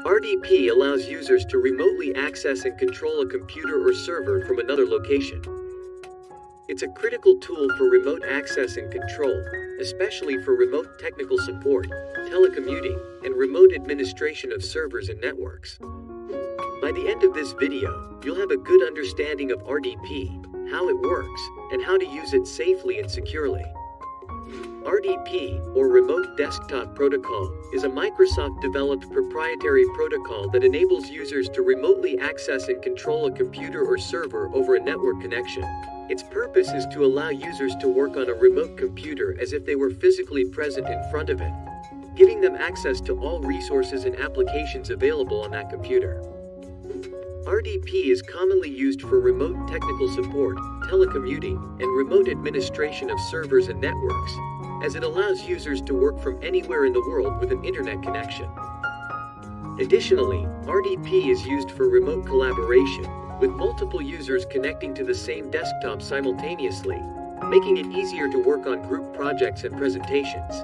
RDP allows users to remotely access and control a computer or server from another location. It's a critical tool for remote access and control, especially for remote technical support, telecommuting, and remote administration of servers and networks. By the end of this video, you'll have a good understanding of RDP, how it works, and how to use it safely and securely. RDP, or Remote Desktop Protocol, is a Microsoft-developed proprietary protocol that enables users to remotely access and control a computer or server over a network connection. Its purpose is to allow users to work on a remote computer as if they were physically present in front of it, giving them access to all resources and applications available on that computer. RDP is commonly used for remote technical support, telecommuting, and remote administration of servers and networks, as it allows users to work from anywhere in the world with an internet connection. Additionally, RDP is used for remote collaboration, with multiple users connecting to the same desktop simultaneously, making it easier to work on group projects and presentations.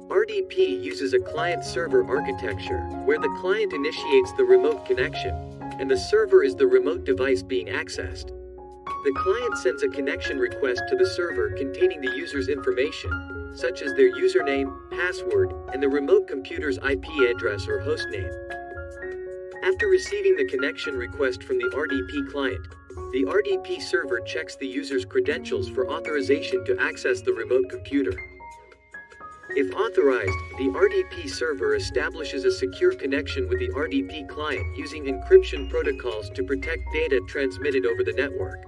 RDP uses a client-server architecture, where the client initiates the remote connection, and the server is the remote device being accessed. The client sends a connection request to the server containing the user's information, such as their username, password, and the remote computer's IP address or hostname. After receiving the connection request from the RDP client, the RDP server checks the user's credentials for authorization to access the remote computer. If authorized, the RDP server establishes a secure connection with the RDP client using encryption protocols to protect data transmitted over the network.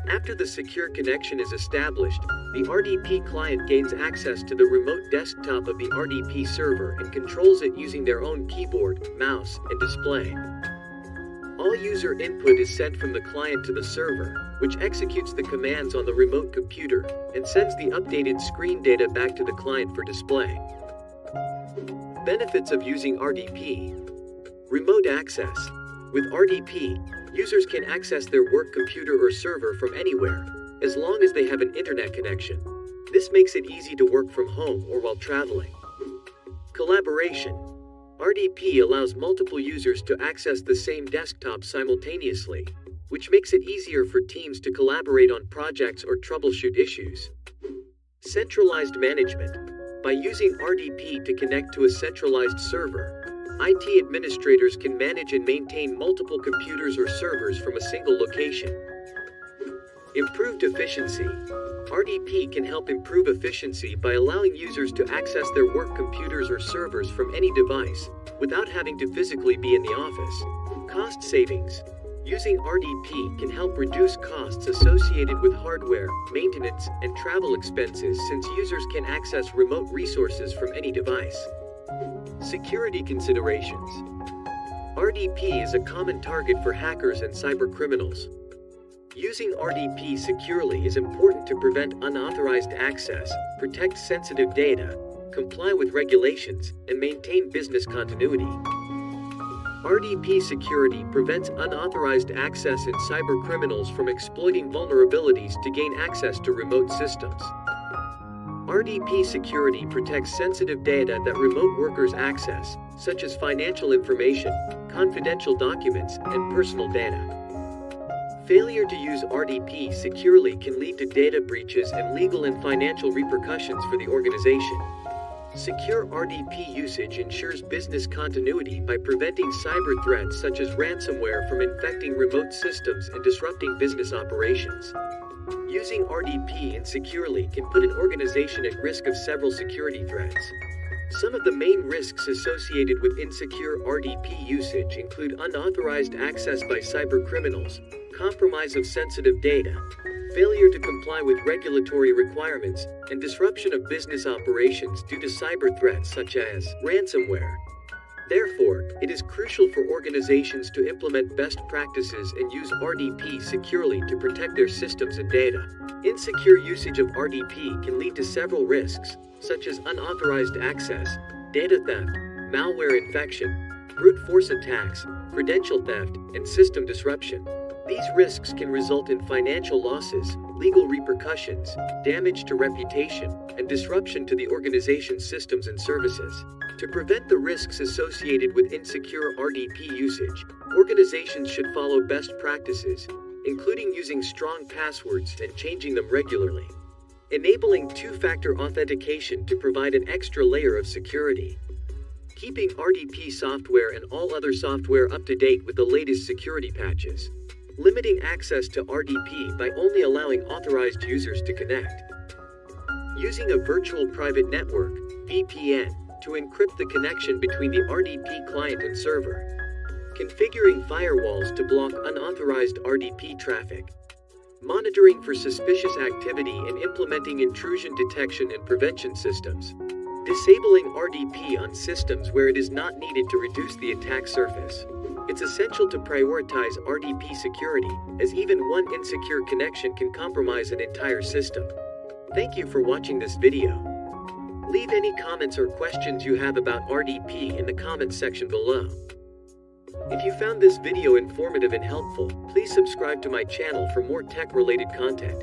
After the secure connection is established, the RDP client gains access to the remote desktop of the RDP server and controls it using their own keyboard, mouse, and display. All user input is sent from the client to the server, which executes the commands on the remote computer and sends the updated screen data back to the client for display. Benefits of using RDP. Remote access. With RDP, users can access their work computer or server from anywhere, as long as they have an internet connection. This makes it easy to work from home or while traveling. Collaboration. RDP allows multiple users to access the same desktop simultaneously, which makes it easier for teams to collaborate on projects or troubleshoot issues. Centralized management. By using RDP to connect to a centralized server, IT administrators can manage and maintain multiple computers or servers from a single location. Improved efficiency. RDP can help improve efficiency by allowing users to access their work computers or servers from any device, without having to physically be in the office. Cost savings. Using RDP can help reduce costs associated with hardware, maintenance, and travel expenses since users can access remote resources from any device. Security considerations. RDP is a common target for hackers and cybercriminals. Using RDP securely is important to prevent unauthorized access, protect sensitive data, comply with regulations, and maintain business continuity. RDP security prevents unauthorized access and cybercriminals from exploiting vulnerabilities to gain access to remote systems. RDP security protects sensitive data that remote workers access, such as financial information, confidential documents, and personal data. Failure to use RDP securely can lead to data breaches and legal and financial repercussions for the organization. Secure RDP usage ensures business continuity by preventing cyber threats such as ransomware from infecting remote systems and disrupting business operations. Using RDP insecurely can put an organization at risk of several security threats. Some of the main risks associated with insecure RDP usage include unauthorized access by cybercriminals, compromise of sensitive data, failure to comply with regulatory requirements, and disruption of business operations due to cyber threats such as ransomware. Therefore, it is crucial for organizations to implement best practices and use RDP securely to protect their systems and data. Insecure usage of RDP can lead to several risks, such as unauthorized access, data theft, malware infection, brute force attacks, credential theft, and system disruption. These risks can result in financial losses, legal repercussions, damage to reputation, and disruption to the organization's systems and services. To prevent the risks associated with insecure RDP usage, organizations should follow best practices, including using strong passwords and changing them regularly. Enabling two-factor authentication to provide an extra layer of security. Keeping RDP software and all other software up to date with the latest security patches. Limiting access to RDP by only allowing authorized users to connect. Using a virtual private network, VPN, to encrypt the connection between the RDP client and server. Configuring firewalls to block unauthorized RDP traffic. Monitoring for suspicious activity and implementing intrusion detection and prevention systems. Disabling RDP on systems where it is not needed to reduce the attack surface. It's essential to prioritize RDP security, as even one insecure connection can compromise an entire system. Thank you for watching this video. Leave any comments or questions you have about RDP in the comments section below. If you found this video informative and helpful, please subscribe to my channel for more tech-related content.